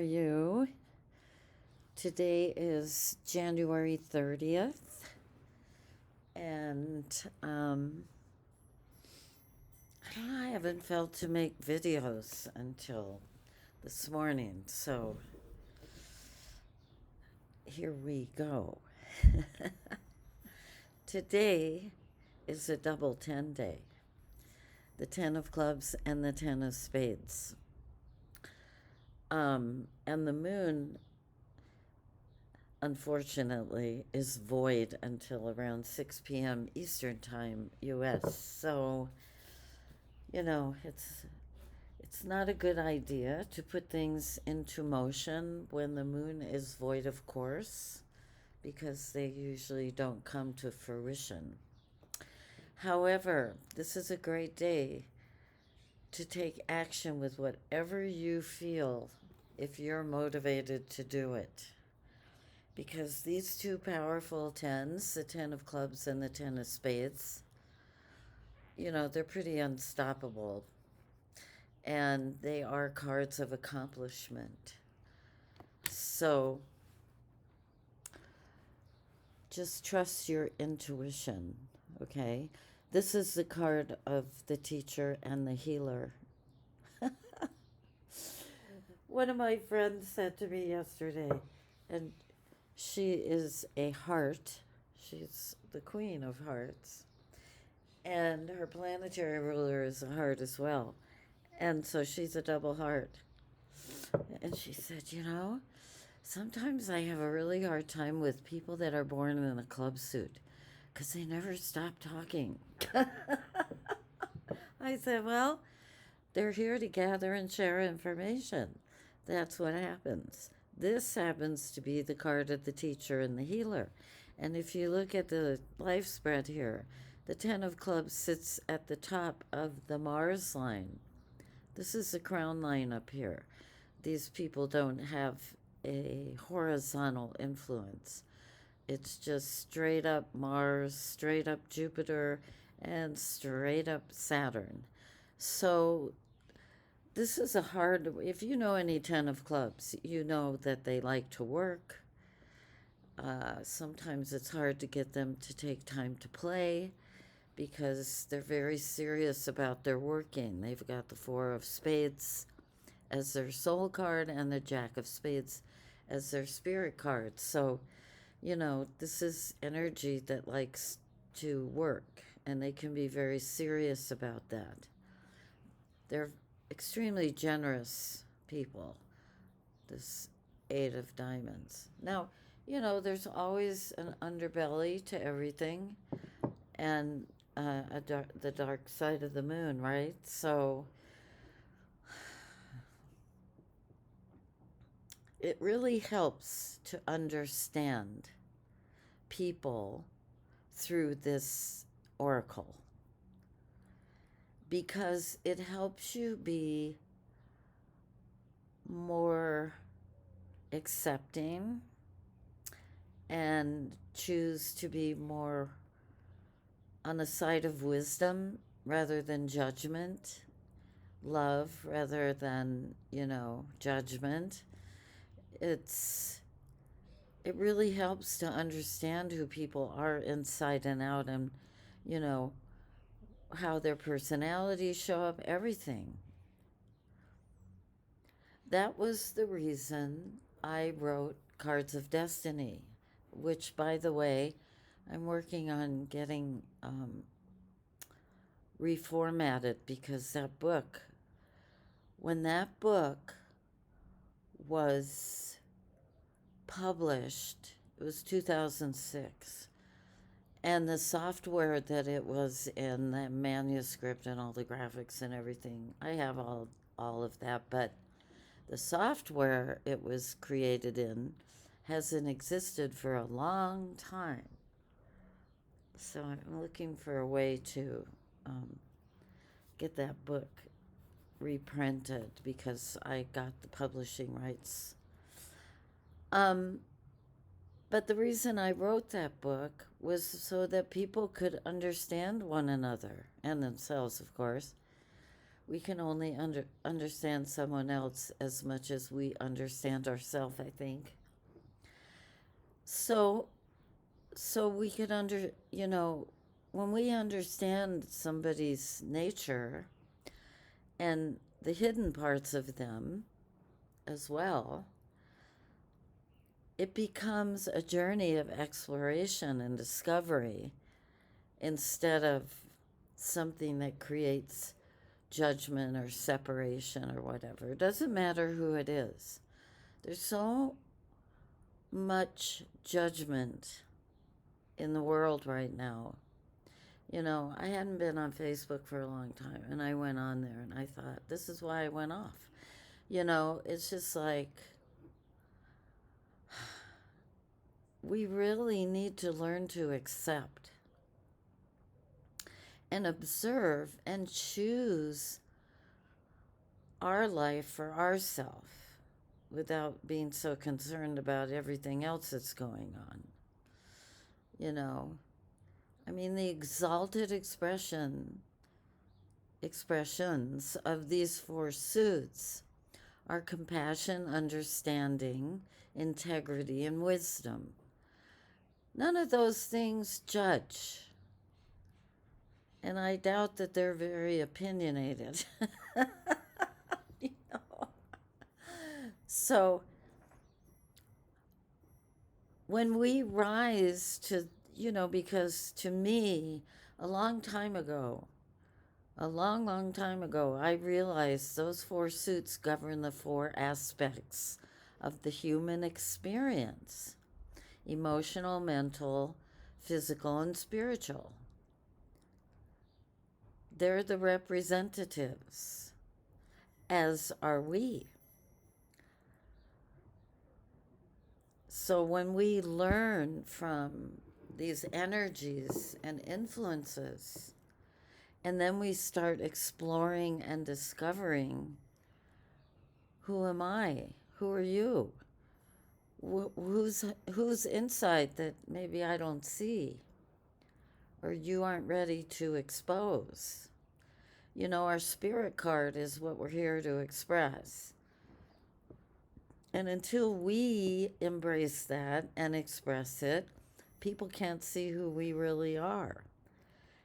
You. Today is January 30th, and I don't know, I haven't felt to make videos until this morning, so here we go. Today is a double 10 day, the 10 of clubs and the 10 of spades. And the moon, unfortunately, is void until around 6 p.m. Eastern Time, US. So, it's not a good idea to put things into motion when the moon is void of course, because they usually don't come to fruition. However, this is a great day to take action with whatever you feel if you're motivated to do it. Because these two powerful tens, the 10 of clubs and the 10 of spades, they're pretty unstoppable. And they are cards of accomplishment. So just trust your intuition, okay? This is the card of the teacher and the healer. One of my friends said to me yesterday, and she is a heart, she's the queen of hearts, and her planetary ruler is a heart as well. And so she's a double heart. And she said, sometimes I have a really hard time with people that are born in a club suit because they never stop talking. I said, well, they're here to gather and share information. That's what happens. This happens to be the card of the teacher and the healer. And if you look at the life spread here, the 10 of clubs sits at the top of the Mars line. This is the crown line up here. These people don't have a horizontal influence. It's just straight up Mars, straight up Jupiter, and straight up Saturn. So this is a hard, if you know any 10 of clubs, you know that they like to work. Sometimes it's hard to get them to take time to play because they're very serious about their working. They've got the 4 of spades as their soul card and the Jack of spades as their spirit card. So, this is energy that likes to work, and they can be very serious about that. They're extremely generous people, this 8 of diamonds. Now, there's always an underbelly to everything, and the dark side of the moon, right? So it really helps to understand people through this oracle because it helps you be more accepting and choose to be more on the side of wisdom rather than judgment, love rather than, judgment. It really helps to understand who people are inside and out, and how their personalities show up, everything. That was the reason I wrote Cards of Destiny, which, by the way, I'm working on getting reformatted, because when that book was published, it was 2006, and the software that it was in, the manuscript and all the graphics and everything, I have all of that, but the software it was created in hasn't existed for a long time. So I'm looking for a way to get that book reprinted because I got the publishing rights. But the reason I wrote that book was so that people could understand one another, and themselves, of course, we can only understand someone else as much as we understand ourselves, I think. So, so we could when we understand somebody's nature and the hidden parts of them as well, it becomes a journey of exploration and discovery instead of something that creates judgment or separation or whatever. It doesn't matter who it is. There's so much judgment in the world right now. I hadn't been on Facebook for a long time, and I went on there and I thought, this is why I went off. It's just like, we really need to learn to accept and observe and choose our life for ourselves without being so concerned about everything else that's going on. The exalted expressions of these four suits are compassion, understanding, integrity, and wisdom. None of those things judge. And I doubt that they're very opinionated. So when we rise to, because to me, a long, long time ago, I realized those four suits govern the four aspects of the human experience: emotional, mental, physical, and spiritual. They're the representatives, as are we. So when we learn from these energies and influences, and then we start exploring and discovering, who am I? Who are you? Who's inside that maybe I don't see, or you aren't ready to expose? Our spirit card is what we're here to express. And until we embrace that and express it, people can't see who we really are.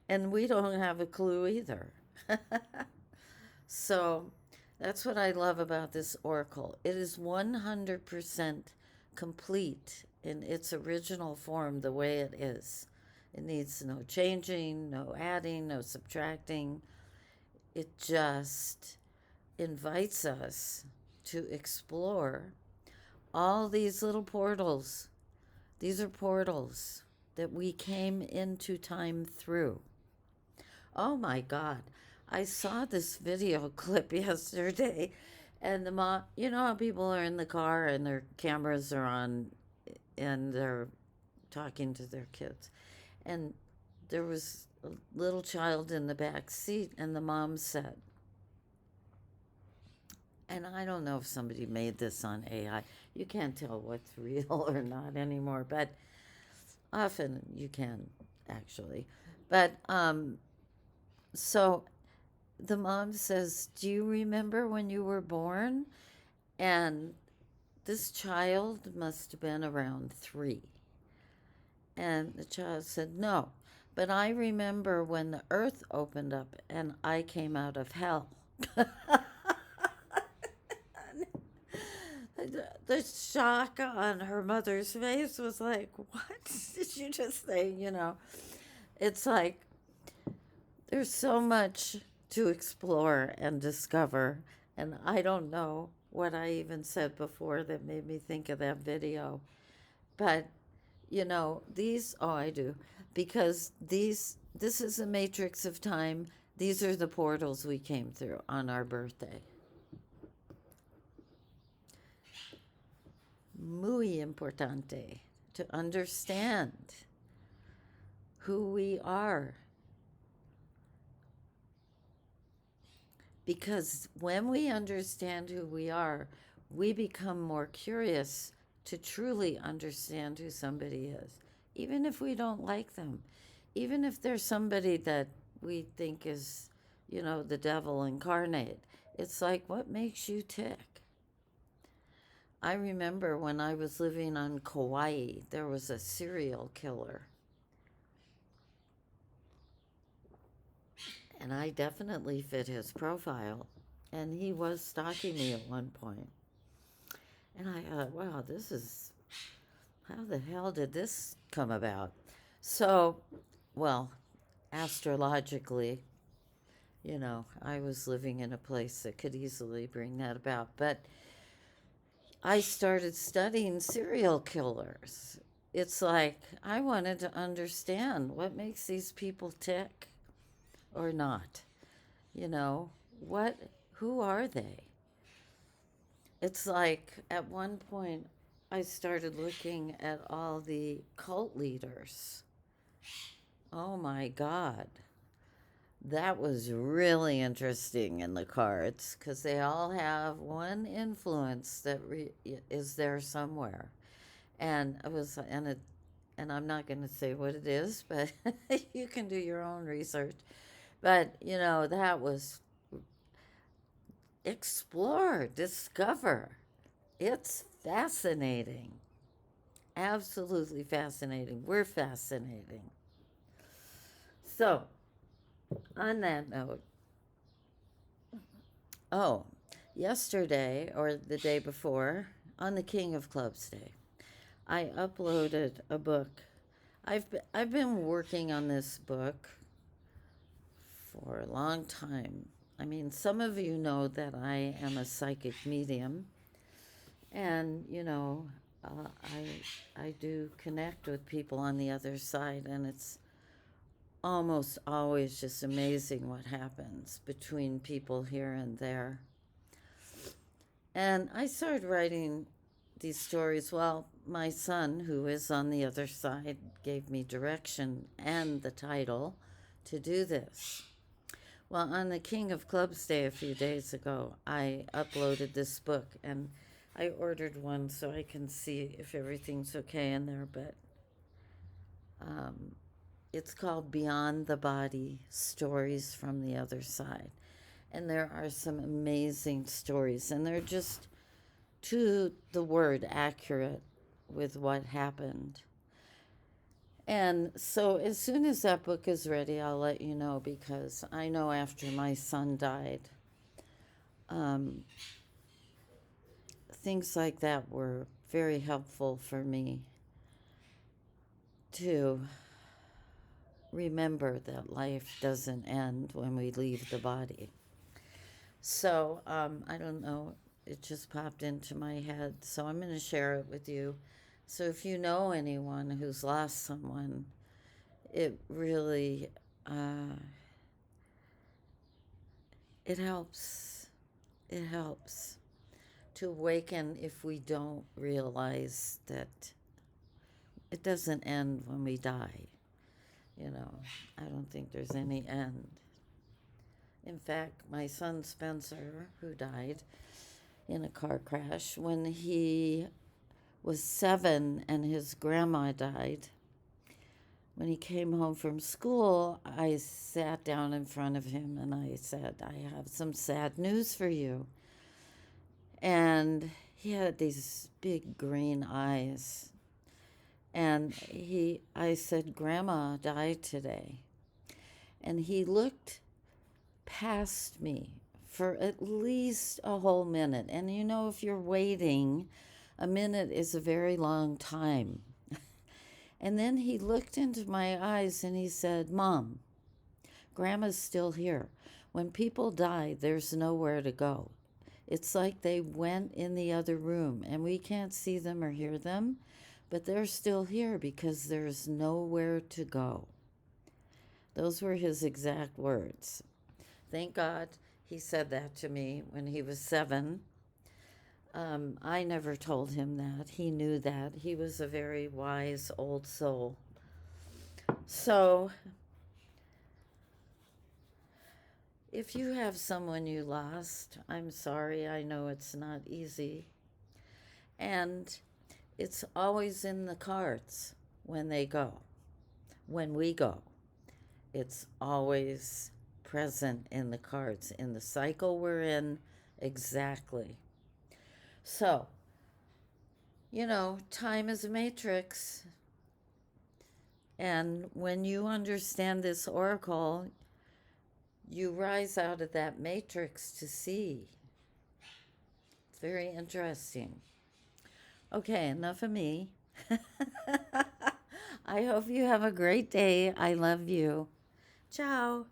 And we don't have a clue either. So that's what I love about this oracle. It is 100% complete in its original form, the way it is. It needs no changing, no adding, no subtracting. It just invites us to explore all these little portals. These are portals that we came into time through. Oh my God. I saw this video clip yesterday, and the mom, how people are in the car and their cameras are on and they're talking to their kids. And there was a little child in the back seat, and the mom said, and I don't know if somebody made this on AI. You can't tell what's real or not anymore, but often you can, actually. But so the mom says, do you remember when you were born? And this child must have been around 3. And the child said, no, but I remember when the earth opened up and I came out of hell. The shock on her mother's face was like, what did you just say? It's like there's so much to explore and discover. And I don't know what I even said before that made me think of that video. But, I do. Because this is a matrix of time. These are the portals we came through on our birthday. Muy importante to understand who we are. Because when we understand who we are, we become more curious to truly understand who somebody is, even if we don't like them, even if there's somebody that we think is the devil incarnate. It's like, what makes you tick? I remember when I was living on Kauai, there was a serial killer. And I definitely fit his profile. And he was stalking me at one point. And I thought, wow, how the hell did this come about? So, well, astrologically, I was living in a place that could easily bring that about. But I started studying serial killers. It's like I wanted to understand what makes these people tick or not. You know, what who are they? It's like at one point I started looking at all the cult leaders. Oh my God. That was really interesting in the cards because they all have one influence that is there somewhere. And it was, and I'm not going to say what it is, but you can do your own research. But, that was explore, discover. It's fascinating. Absolutely fascinating. We're fascinating. So, on that note, oh, yesterday or the day before, on the King of Clubs Day, I uploaded a book. I've been working on this book for a long time. I mean, some of you know that I am a psychic medium, and I do connect with people on the other side, and it's almost always just amazing what happens between people here and there. And I started writing these stories. Well, my son, who is on the other side, gave me direction and the title to do this. Well, on the King of Clubs Day a few days ago, I uploaded this book, and I ordered one so I can see if everything's okay in there, but it's called Beyond the Body, Stories from the Other Side. And there are some amazing stories, and they're just, to the word, accurate with what happened. And so as soon as that book is ready, I'll let you know, because I know after my son died, things like that were very helpful for me to remember that life doesn't end when we leave the body. So I don't know, it just popped into my head, so I'm going to share it with you. So if you know anyone who's lost someone, it really it helps. It helps to awaken if we don't realize that it doesn't end when we die. I don't think there's any end. In fact, my son Spencer, who died in a car crash when he was 7 and his grandma died, when he came home from school, I sat down in front of him and I said, I have some sad news for you. And he had these big green eyes. And I said, Grandma died today. And he looked past me for at least a whole minute. And if you're waiting, a minute is a very long time. And then he looked into my eyes and he said, Mom, Grandma's still here. When people die, there's nowhere to go. It's like they went in the other room and we can't see them or hear them, but they're still here because there's nowhere to go. Those were his exact words. Thank God he said that to me when he was 7. I never told him that. He knew that. He was a very wise old soul. So, if you have someone you lost, I'm sorry. I know it's not easy. And it's always in the cards when we go. It's always present in the cards, in the cycle we're in. Exactly. So, time is a matrix. And when you understand this oracle, you rise out of that matrix to see. It's very interesting. Okay, enough of me. I hope you have a great day. I love you. Ciao.